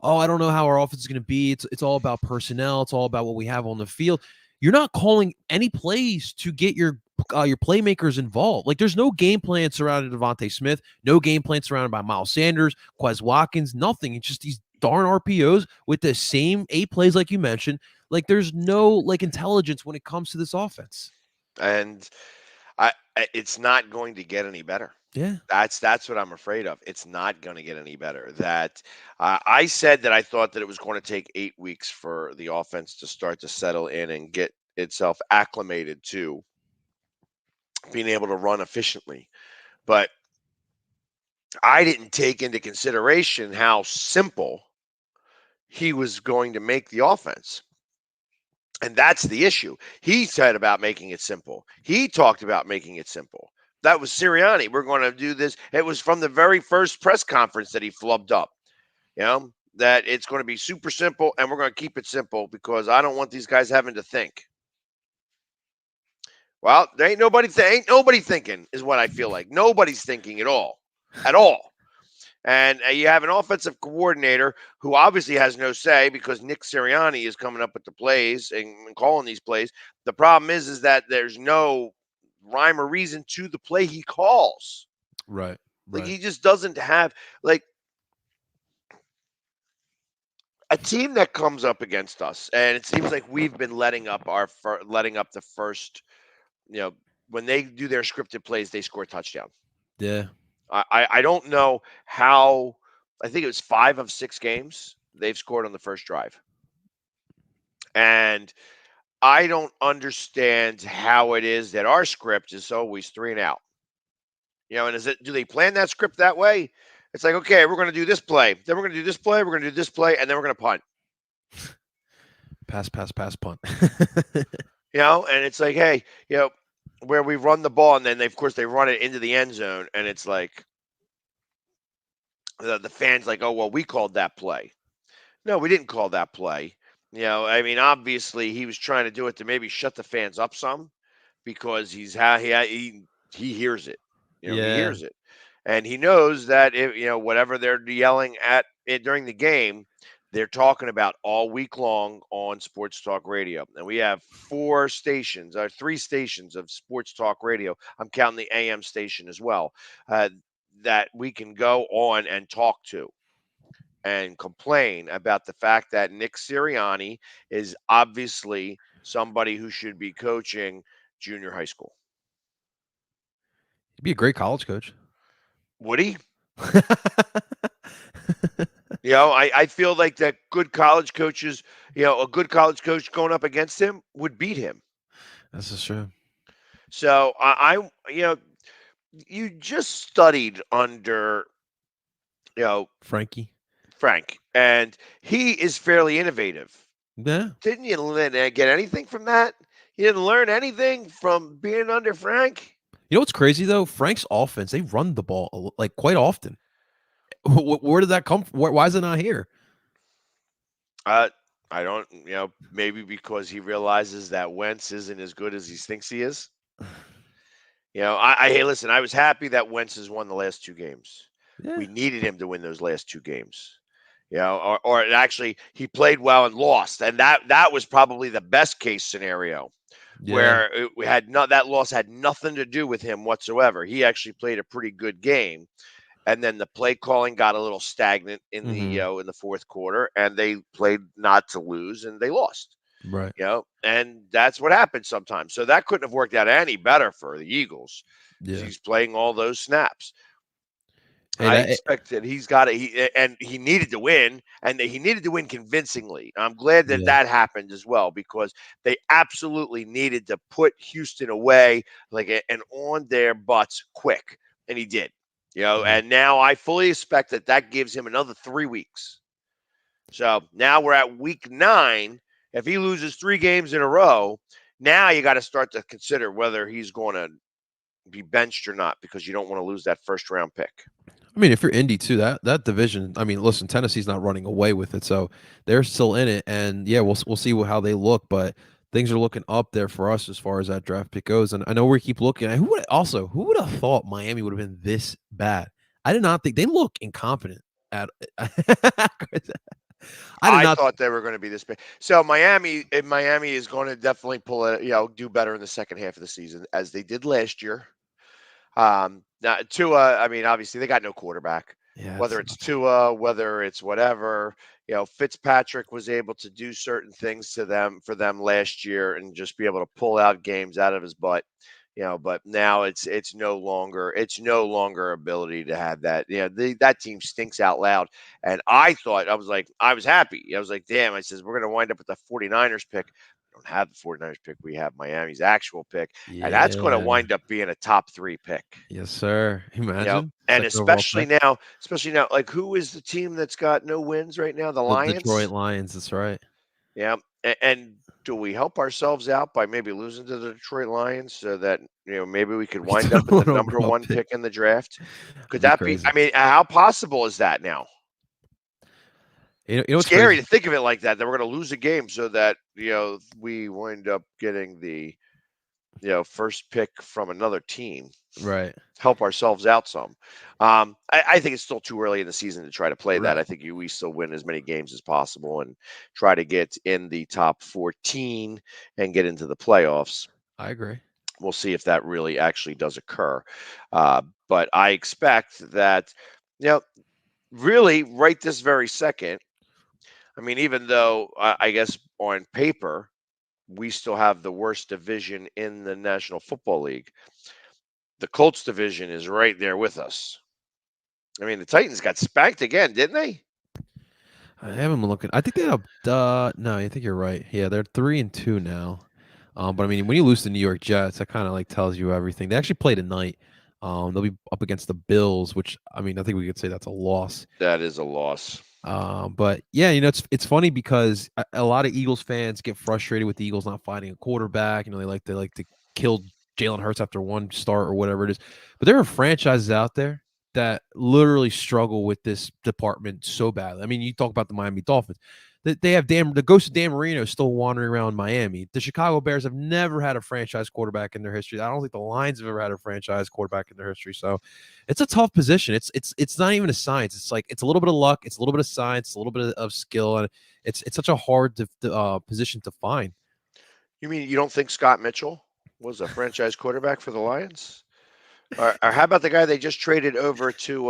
"Oh, I don't know how our offense is going to be. It's all about personnel. It's all about what we have on the field." You're not calling any plays to get your playmakers involved. There's no game plan surrounded Devontae Smith, no game plan surrounded by Miles Sanders, Quez Watkins, nothing. It's just these darn RPOs with the same 8 plays like you mentioned. There's no intelligence when it comes to this offense. And it's not going to get any better. Yeah. That's what I'm afraid of. It's not going to get any better. That I said that I thought that it was going to take 8 weeks for the offense to start to settle in and get itself acclimated to being able to run efficiently. But I didn't take into consideration how simple he was going to make the offense. And that's the issue. He said about making it simple. He talked about making it simple. That was Sirianni. We're going to do this. It was from the very first press conference that he flubbed up, that it's going to be super simple, and we're going to keep it simple because I don't want these guys having to think. Well, there ain't nobody thinking is what I feel like. Nobody's thinking at all. And you have an offensive coordinator who obviously has no say, because Nick Sirianni is coming up with the plays and calling these plays. The problem is that there's no rhyme or reason to the play he calls. Right. He just doesn't have a team that comes up against us, and it seems like we've been letting up the first. When they do their scripted plays, they score a touchdown. Yeah. I don't know how. I think it was 5 of 6 games they've scored on the first drive. And I don't understand how it is that our script is always 3 and out. And do they plan that script that way? It's like, okay, we're going to do this play. Then we're going to do this play. We're going to do this play. And then we're going to punt. Pass, punt. And it's like, hey, where we run the ball, and then they run it into the end zone, and it's like the fans oh, well, we called that play. No, we didn't call that play. Obviously he was trying to do it to maybe shut the fans up some, because he hears it. He hears it, and he knows that if whatever they're yelling at it during the game, they're talking about all week long on sports talk radio. And we have 3 stations of sports talk radio. I'm counting the AM station as well, that we can go on and talk to and complain about the fact that Nick Sirianni is obviously somebody who should be coaching junior high school. He'd be a great college coach. Would he? I feel like that good college coaches, a good college coach going up against him would beat him. This is true. So you just studied under, Frank, and he is fairly innovative. Yeah. Didn't you get anything from that? You didn't learn anything from being under Frank? You know what's crazy though? Frank's offense, they run the ball quite often. Where did that come from? Why is it not here? I don't, maybe because he realizes that Wentz isn't as good as he thinks he is. Hey, listen, I was happy that Wentz has won the last 2 games. Yeah. We needed him to win those last 2 games. Or actually he played well and lost. And that was probably the best case scenario where that loss had nothing to do with him whatsoever. He actually played a pretty good game. And then the play calling got a little stagnant in the in the fourth quarter, and they played not to lose, and they lost. Right. And that's what happens sometimes. So that couldn't have worked out any better for the Eagles because he's playing all those snaps. I expect that he's got it, and he needed to win, and he needed to win convincingly. I'm glad that that happened as well because they absolutely needed to put Houston away and on their butts quick, and he did. And now I fully expect that gives him another 3 weeks. So now we're at week 9. If he loses 3 games in a row, now you got to start to consider whether he's going to be benched or not because you don't want to lose that first round pick. I mean, if you're Indy too, that division. I mean, listen, Tennessee's not running away with it, so they're still in it. And we'll see how they look, but things are looking up there for us as far as that draft pick goes. And I know we keep looking at who would have thought Miami would have been this bad? I did not think they look incompetent at. I thought they were going to be this bad. So Miami is going to definitely pull it, do better in the second half of the season as they did last year. Now Tua, I mean, obviously they got no quarterback. Whether it's Tua, whether it's whatever, Fitzpatrick was able to do certain things for them last year and just be able to pull out games out of his butt. But now it's no longer ability to have that. That team stinks out loud. And I was happy. I was like, damn, we're going to wind up with the 49ers pick. We don't have the 49ers pick. We have Miami's actual pick. And that's going to wind up being a top 3 pick. Yes, sir. Imagine. And especially now, like who is the team that's got no wins right now? The Lions? Detroit Lions. That's right. Yeah. And do we help ourselves out by maybe losing to the Detroit Lions so that maybe we could wind up with the number 1 pick in the draft? Could that be? I mean, how possible is that now? It's scary to think of it like that. That we're going to lose a game so that we wind up getting the first pick from another team. Right. Help ourselves out some. I think it's still too early in the season to try to play that. I think we still win as many games as possible and try to get in the top 14 and get into the playoffs. I agree. We'll see if that really actually does occur. But I expect that, really right this very second, I mean, even though I guess on paper, we still have the worst division in the National Football League. The Colts division is right there with us. I mean, the Titans got spanked again, didn't they? I haven't been looking. I think they have. No, I think you're right. Yeah, they're 3-2 now. But I mean, when you lose to New York Jets, that kind of tells you everything. They actually play tonight. They'll be up against the Bills, which I mean, I think we could say that's a loss. That is a loss. But yeah, it's funny because a lot of Eagles fans get frustrated with the Eagles not finding a quarterback. They like to kill Jalen Hurts after 1 start or whatever it is. But there are franchises out there that literally struggle with this department so badly. I mean, you talk about the Miami Dolphins. They have the ghost of Dan Marino still wandering around Miami. The Chicago Bears have never had a franchise quarterback in their history. I don't think the Lions have ever had a franchise quarterback in their history. So it's a tough position. It's not even a science. It's a little bit of luck. It's a little bit of science. It's a little bit of skill, and it's such a hard position to find. You mean you don't think Scott Mitchell was a franchise quarterback for the Lions? Or how about the guy they just traded over to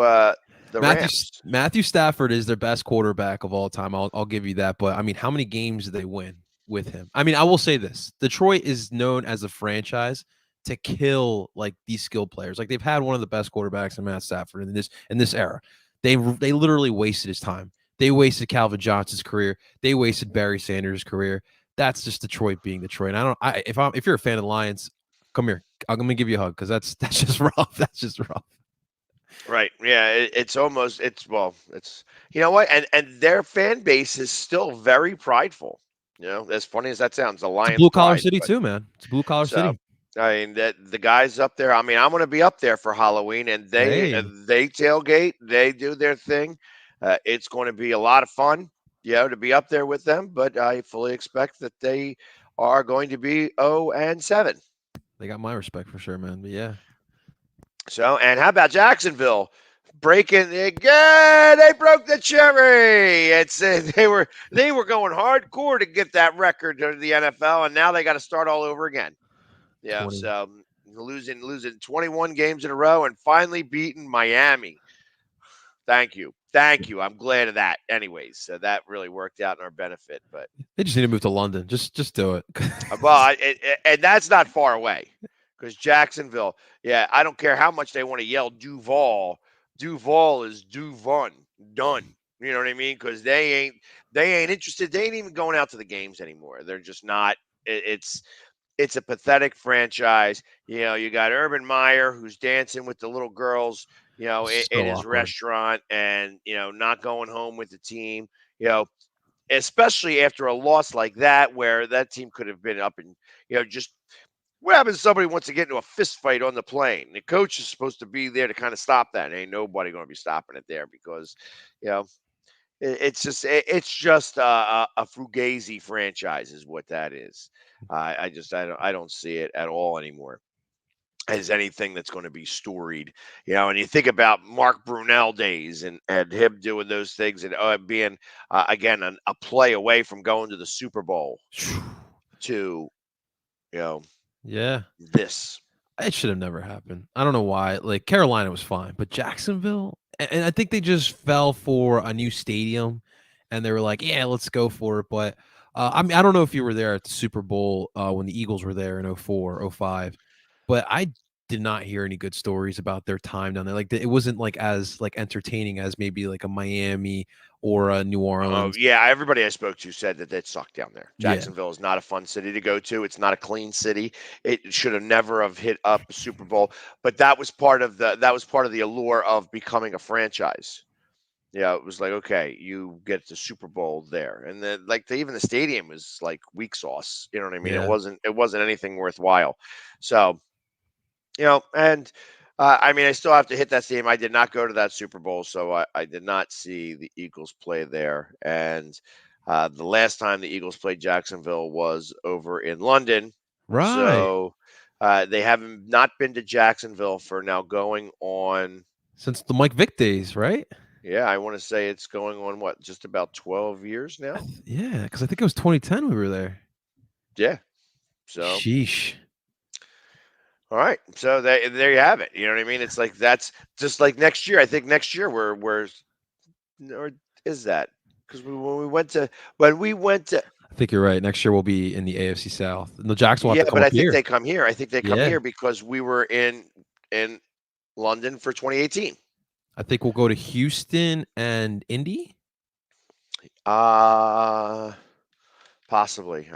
the Rams? Matthew Stafford is their best quarterback of all time. I'll give you that. But I mean, how many games did they win with him? I mean, I will say this: Detroit is known as a franchise to kill these skilled players. They've had one of the best quarterbacks in Matt Stafford in this era. They literally wasted his time. They wasted Calvin Johnson's career. They wasted Barry Sanders' career. That's just Detroit being Detroit. If you're a fan of the Lions, come here. I'm gonna give you a hug because that's just rough. That's just rough. Right. Yeah. It's you know what? And their fan base is still very prideful. As funny as that sounds, the Lions. Blue collar city too, man. It's blue collar city. I mean, the guys up there. I mean, I'm going to be up there for Halloween, and they tailgate. They do their thing. It's going to be a lot of fun. to be up there with them, but I fully expect that they are going to be 0-7. They got my respect for sure, man. But yeah. So, and how about Jacksonville breaking again? They broke the cherry. It's they were going hardcore to get that record to the NFL, and now they got to start all over again. Yeah, 20. so losing 21 games in a row and finally beating Miami. Thank you. I'm glad of that. Anyways, so that really worked out in our benefit. But they just need to move to London. Just do it. Well, and that's not far away because Jacksonville. Yeah, I don't care how much they want to yell Duval. Duval is done. You know what I mean? Because they ain't interested. They ain't even going out to the games anymore. They're just not. It's a pathetic franchise. You got Urban Meyer who's dancing with the little girls, in his restaurant and, not going home with the team, especially after a loss like that, where that team could have been up and, just what happens if somebody wants to get into a fist fight on the plane? The coach is supposed to be there to kind of stop that. Ain't nobody going to be stopping it there because, it's just a fugazi franchise is what that is. I don't see it at all anymore as anything that's going to be storied, and you think about Mark Brunell days and him doing those things and being again a play away from going to the Super Bowl to, yeah, this. It should have never happened. I don't know why. Like Carolina was fine, but Jacksonville, and I think they just fell for a new stadium, and they were like, "Yeah, let's go for it." But I mean, I don't know if you were there at the Super Bowl when the Eagles were there in 04, 05, but I did not hear any good stories about their time down there. Like it wasn't like as like entertaining as maybe like a Miami or a New Orleans. Oh, yeah, everybody I spoke to said that sucked down there. Jacksonville is not a fun city to go to. It's not a clean city. It should have never have hit up a Super Bowl, but that was part of the allure of becoming a franchise. Yeah, it was like, okay, you get the Super Bowl there, and then even the stadium was like weak sauce. You know what I mean? Yeah. It wasn't anything worthwhile. So, and I mean, I still have to hit that stadium. I did not go to that Super Bowl, so I did not see the Eagles play there. And the last time the Eagles played Jacksonville was over in London. Right. So they haven't not been to Jacksonville for now going on since the Mike Vick days, right? Yeah, I want to say it's going on what, just about 12 years now? Yeah, because I think it was 2010 we were there. Yeah. So sheesh. All right. So there you have it. You know what I mean? It's like that's just like next year. I think next year we're or is that? Because when we went to I think you're right. Next year we'll be in the AFC South. The Jacks will have to come but I up think here. they come here. I think they come here because we were in London for 2018. I think we'll go to Houston and Indy. Possibly.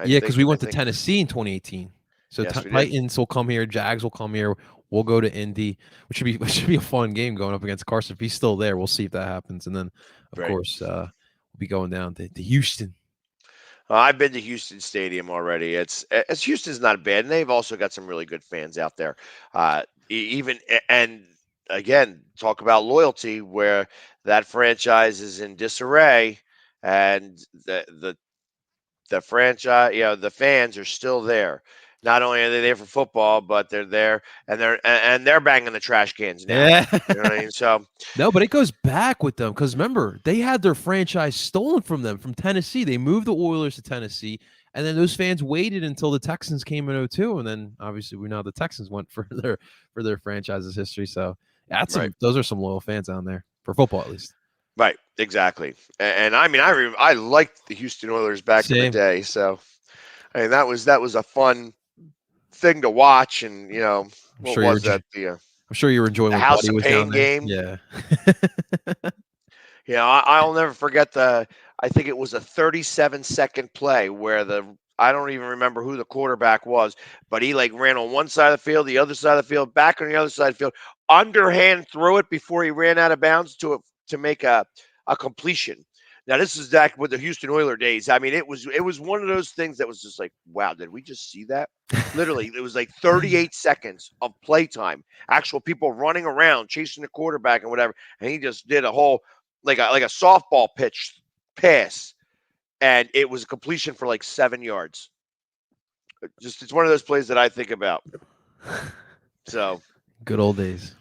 Yeah, because we went to Tennessee in 2018. So yes, Titans will come here, Jags will come here. We'll go to Indy, which should be a fun game going up against Carson. If he's still there, we'll see if that happens. And then, of course, we'll be going down to Houston. I've been to Houston Stadium already. It's Houston's not bad, and they've also got some really good fans out there. And again, talk about loyalty, where that franchise is in disarray, and the franchise, the fans are still there. Not only are they there for football, but they're there and they're banging the trash cans now. Yeah. You know what I mean? So no, but it goes back with them because remember they had their franchise stolen from them from Tennessee. They moved the Oilers to Tennessee, and then those fans waited until the Texans came in 2002, and then obviously we know the Texans went for their franchise's history. So those are some loyal fans down there for football at least. Right, exactly. And I mean, I liked the Houston Oilers back in the day. So I mean, that was a fun thing to watch, and I'm sure you were enjoying the House of Pain game. Yeah. I'll never forget I think it was a 37-second play where I don't even remember who the quarterback was, but he ran on one side of the field, the other side of the field, back on the other side of the field, underhand throw it before he ran out of bounds to make a completion. Now, this is back with the Houston Oilers days. I mean, it was one of those things that was just like, wow, did we just see that? Literally, it was like 38 seconds of playtime, actual people running around, chasing the quarterback and whatever. And he just did a whole, like a softball pitch pass and it was a completion for like 7 yards. It's one of those plays that I think about. So good old days.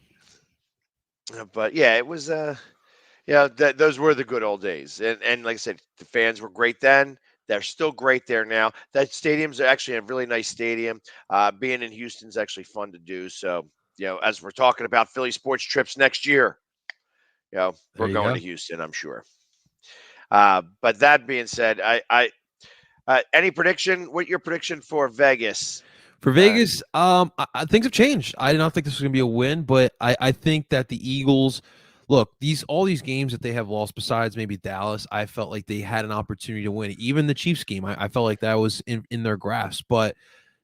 But yeah, it was those were the good old days. And like I said, the fans were great then. They're still great there now. That stadium's actually a really nice stadium. Being in Houston's actually fun to do. So, as we're talking about Philly sports trips next year, we're going to Houston, I'm sure. But that being said, any prediction? What your prediction for Vegas? For Vegas, things have changed. I did not think this was going to be a win, but I think that the Eagles, look, all these games that they have lost, besides maybe Dallas, I felt like they had an opportunity to win. Even the Chiefs game, I felt like that was in their grasp. But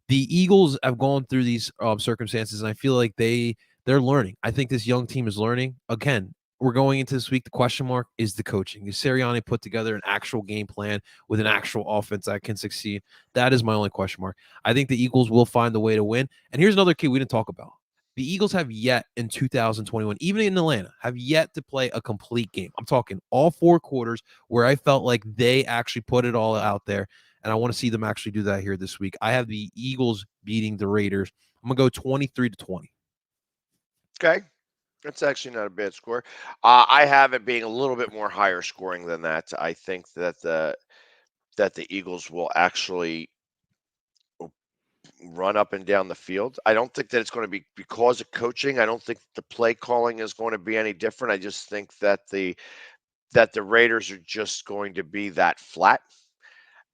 the Eagles have gone through these circumstances, and I feel like they're learning. I think this young team is learning. Again, we're going into this week. The question mark is the coaching. Is Sirianni put together an actual game plan with an actual offense that can succeed? That is my only question mark. I think the Eagles will find the way to win. And here's another key we didn't talk about. The Eagles have yet in 2021, even in Atlanta, have yet to play a complete game. I'm talking all 4 quarters where I felt like they actually put it all out there. And I want to see them actually do that here this week. I have the Eagles beating the Raiders. I'm going to go 23-20. Okay. That's actually not a bad score. I have it being a little bit more higher scoring than that. I think that the Eagles will actually run up and down the field. I don't think that it's going to be because of coaching. I don't think the play calling is going to be any different. I just think that the Raiders are just going to be that flat.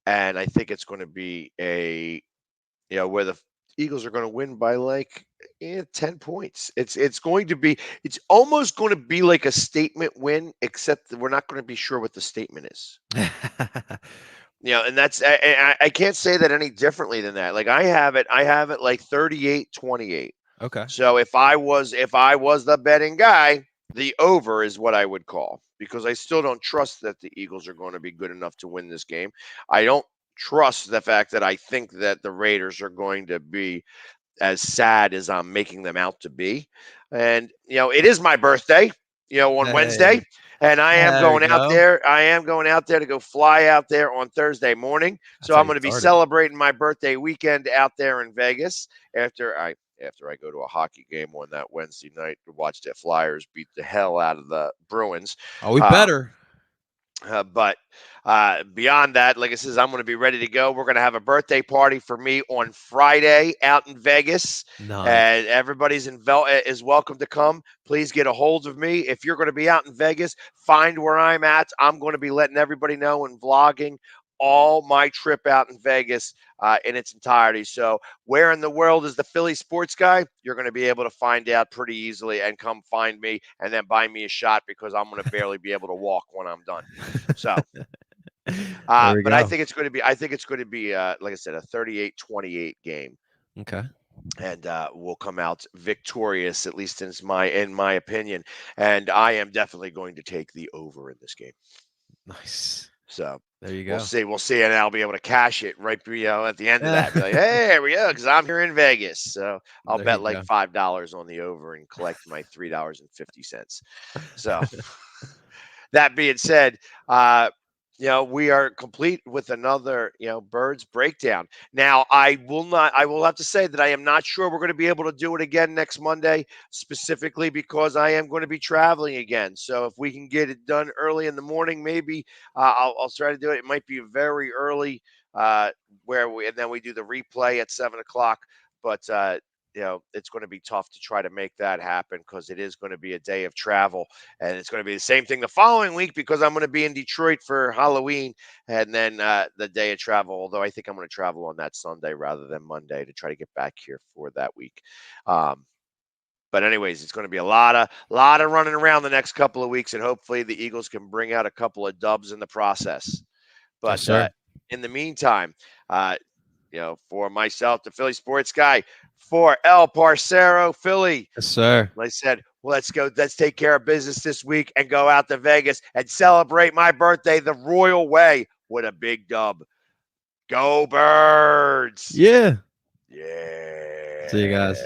And I think it's going to be where the Eagles are going to win by like 10 points. It's almost going to be like a statement win, except that we're not going to be sure what the statement is. And that's I can't say that any differently than that. Like I have it like 38-28. Okay. So if I was the betting guy, the over is what I would call, because I still don't trust that the Eagles are going to be good enough to win this game. I don't trust the fact that I think that the Raiders are going to be as sad as I'm making them out to be. And, it is my birthday, on Wednesday, and I am going out there. I am going out there to go fly out there on Thursday morning. So I'm going to be celebrating my birthday weekend out there in Vegas after I go to a hockey game on that Wednesday night to watch the Flyers beat the hell out of the Bruins. Oh, we better. But beyond that, like I said, I'm going to be ready to go. We're going to have a birthday party for me on Friday out in Vegas. Nice. And everybody's is welcome to come. Please get a hold of me. If you're going to be out in Vegas, find where I'm at. I'm going to be letting everybody know and vlogging all my trip out in Vegas in its entirety. So where in the world is the Philly sports guy? You're going to be able to find out pretty easily and come find me and then buy me a shot, because I'm going to barely be able to walk when I'm done. So, but I think it's going to be, like I said, a 38-28 game. Okay. And we'll come out victorious, at least in my opinion. And I am definitely going to take the over in this game. Nice. So there you go. We'll see, and I'll be able to cash it right, at the end of that. Be like, hey, here we go, because I'm here in Vegas, so I'll bet like $5 on the over and collect my $3.50. So that being said, we are complete with another, Birds breakdown. Now, I will have to say that I am not sure we're going to be able to do it again next Monday, specifically because I am going to be traveling again. So if we can get it done early in the morning, maybe I'll try to do it. It might be very early, and then we do the replay at 7:00. But it's going to be tough to try to make that happen, because it is going to be a day of travel, and it's going to be the same thing the following week, because I'm going to be in Detroit for Halloween, and then the day of travel, although I think I'm going to travel on that Sunday rather than Monday to try to get back here for that week. But anyways, it's going to be a lot of running around the next couple of weeks, and hopefully the Eagles can bring out a couple of dubs in the process. But in the meantime, for myself, the Philly sports guy, for El Parcero, Philly. Yes, sir. Like I said, let's take care of business this week and go out to Vegas and celebrate my birthday the royal way with a big dub. Go Birds. Yeah. Yeah. See you guys.